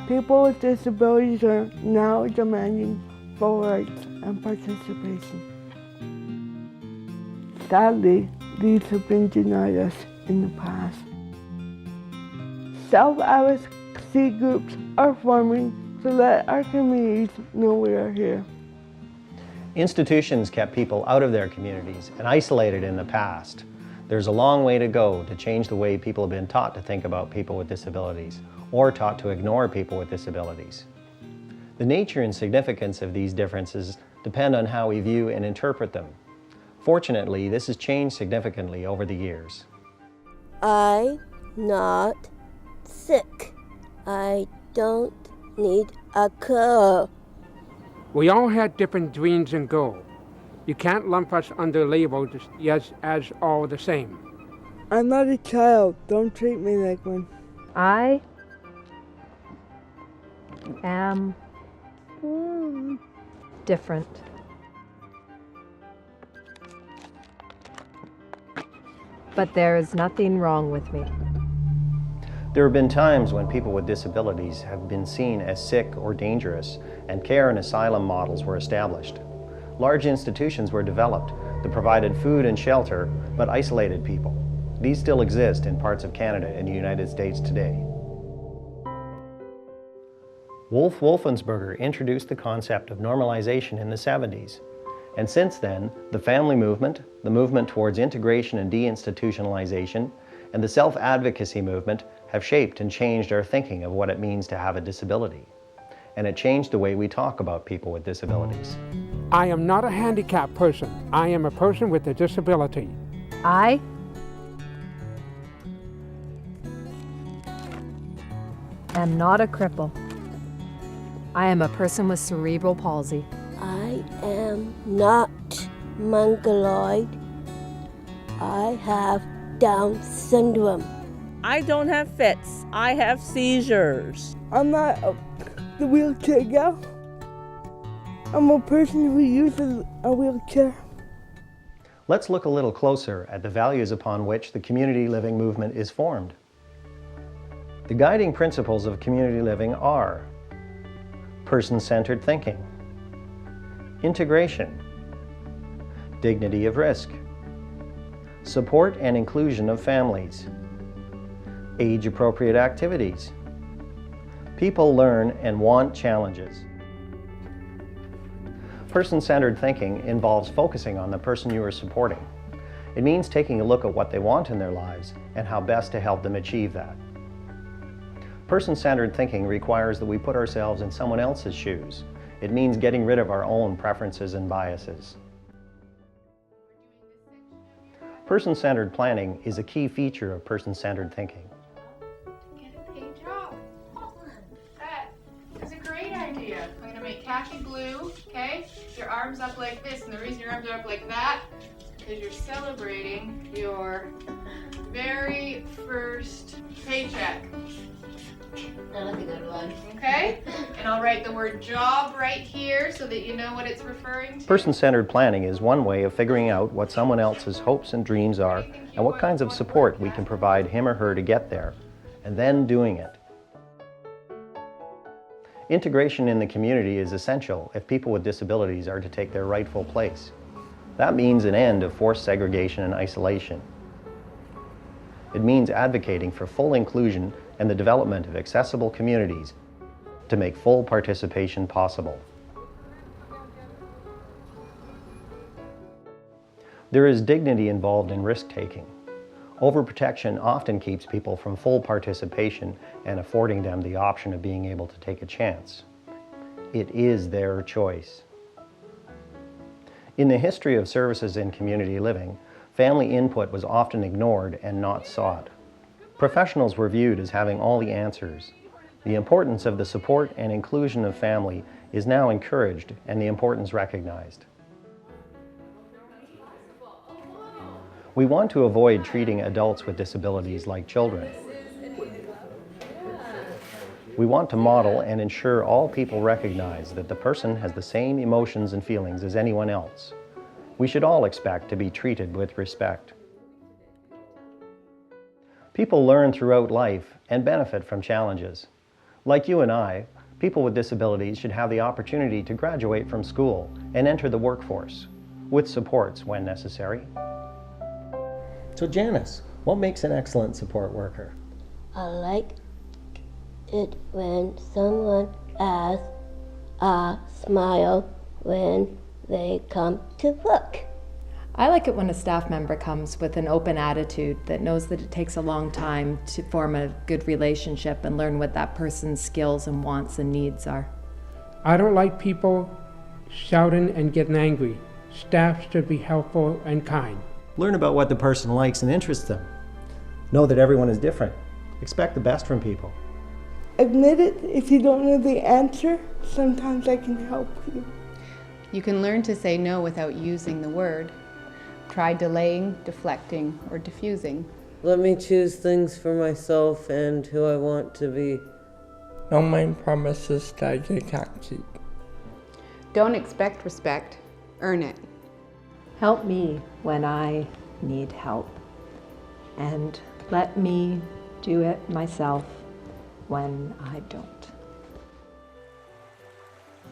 People with disabilities are now demanding full rights and participation. Sadly, these have been denied us in the past. Self-advocacy groups are forming to let our communities know we are here. Institutions kept people out of their communities and isolated in the past. There's a long way to go to change the way people have been taught to think about people with disabilities, or taught to ignore people with disabilities. The nature and significance of these differences depend on how we view and interpret them. Fortunately, this has changed significantly over the years. I'm not sick. I don't need a car. We all had different dreams and goals. You can't lump us under labels as all the same. I'm not a child. Don't treat me like one. I am different. But there is nothing wrong with me. There have been times when people with disabilities have been seen as sick or dangerous, and care and asylum models were established. Large institutions were developed that provided food and shelter, but isolated people. These still exist in parts of Canada and the United States today. Wolf Wolfensberger introduced the concept of normalization in the 70s. And since then, the family movement, the movement towards integration and deinstitutionalization, and the self-advocacy movement have shaped and changed our thinking of what it means to have a disability. And it changed the way we talk about people with disabilities. I am not a handicapped person. I am a person with a disability. I am not a cripple. I am a person with cerebral palsy. I am not mongoloid. I have Down syndrome. I don't have fits. I have seizures. I'm not the wheelchair gal. I'm a person who uses a wheelchair. Let's look a little closer at the values upon which the community living movement is formed. The guiding principles of community living are person-centered thinking, integration, dignity of risk, support and inclusion of families, age-appropriate activities. People learn and want challenges. Person-centered thinking involves focusing on the person you are supporting. It means taking a look at what they want in their lives and how best to help them achieve that. Person-centered thinking requires that we put ourselves in someone else's shoes. It means getting rid of our own preferences and biases. Person-centered planning is a key feature of person-centered thinking. Get a page off. That is a great idea. I'm going to make khaki blue, okay? Your arms up like this, and the reason your arms are up like that is because you're celebrating your very first paycheck. That's a good one. Okay? And I'll write the word job right here so that you know what it's referring to. Person-centered planning is one way of figuring out what someone else's hopes and dreams are and what kinds of support we can provide him or her to get there, and then doing it. Integration in the community is essential if people with disabilities are to take their rightful place. That means an end of forced segregation and isolation. It means advocating for full inclusion and the development of accessible communities to make full participation possible. There is dignity involved in risk-taking. Overprotection often keeps people from full participation and affording them the option of being able to take a chance. It is their choice. In the history of services in community living, family input was often ignored and not sought. Professionals were viewed as having all the answers. The importance of the support and inclusion of family is now encouraged and the importance recognized. We want to avoid treating adults with disabilities like children. We want to model and ensure all people recognize that the person has the same emotions and feelings as anyone else. We should all expect to be treated with respect. People learn throughout life and benefit from challenges. Like you and I, people with disabilities should have the opportunity to graduate from school and enter the workforce, with supports when necessary. So Janice, what makes an excellent support worker? I like it when someone has a smile when they come to work. I like it when a staff member comes with an open attitude that knows that it takes a long time to form a good relationship and learn what that person's skills and wants and needs are. I don't like people shouting and getting angry. Staff should be helpful and kind. Learn about what the person likes and interests them. Know that everyone is different. Expect the best from people. Admit it if you don't know the answer. Sometimes I can help you. You can learn to say no without using the word. Try delaying, deflecting, or diffusing. Let me choose things for myself and who I want to be. No mind promises that you can't keep. Don't expect respect, earn it. Help me when I need help, and let me do it myself when I don't.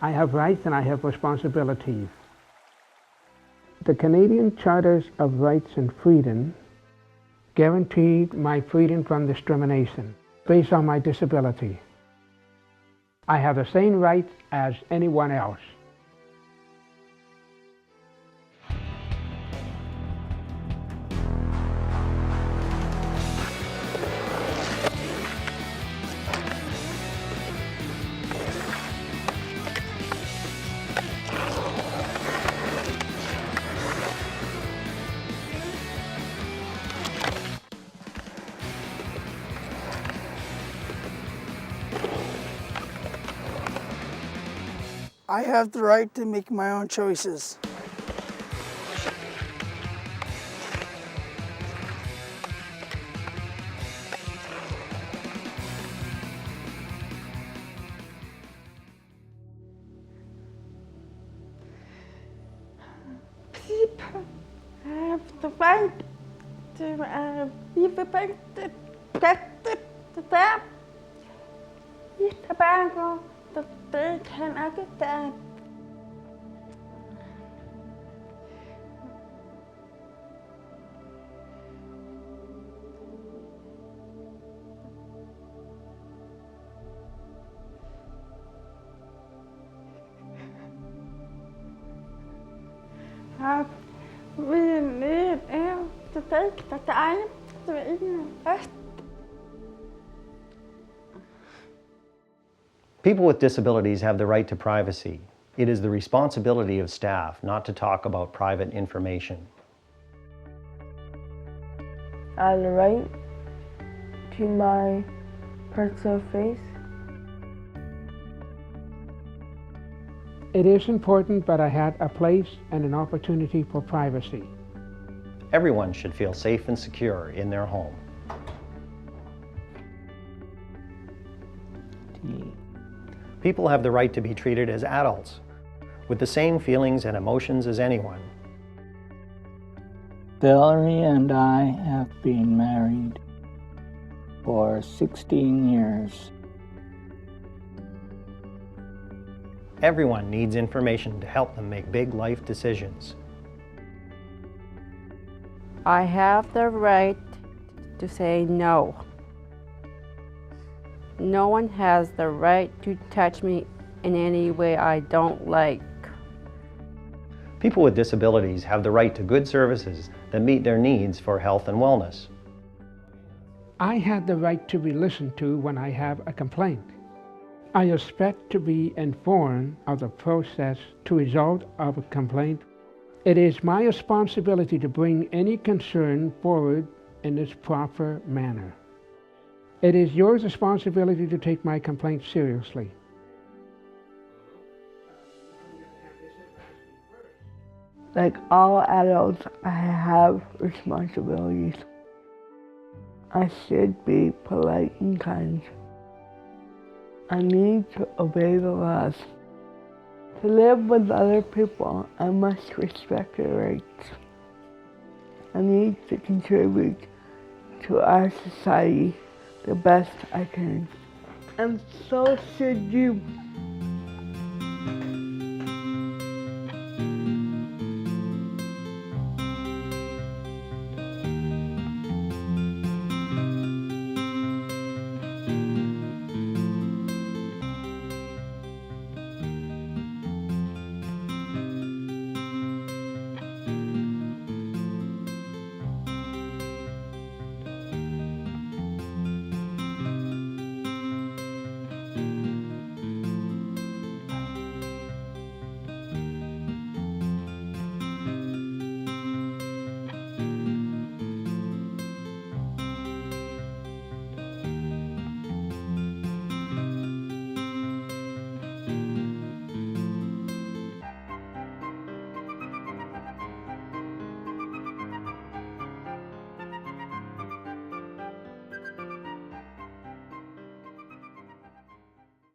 I have rights and I have responsibilities. The Canadian Charters of Rights and Freedom guaranteed my freedom from discrimination based on my disability. I have the same rights as anyone else. I have the right to make my own choices. People have the right to be protected to them. It's about that they can understand. We need you to take the time to invest. People with disabilities have the right to privacy. It is the responsibility of staff not to talk about private information. I have the right to my personal space. It is important, but I had a place and an opportunity for privacy. Everyone should feel safe and secure in their home. People have the right to be treated as adults, with the same feelings and emotions as anyone. Valerie and I have been married for 16 years. Everyone needs information to help them make big life decisions. I have the right to say no. No one has the right to touch me in any way I don't like. People with disabilities have the right to good services that meet their needs for health and wellness. I have the right to be listened to when I have a complaint. I expect to be informed of the process to resolve a complaint. It is my responsibility to bring any concern forward in this proper manner. It is your responsibility to take my complaint seriously. Like all adults, I have responsibilities. I should be polite and kind. I need to obey the laws. To live with other people, I must respect their rights. I need to contribute to our society the best I can. and so should you.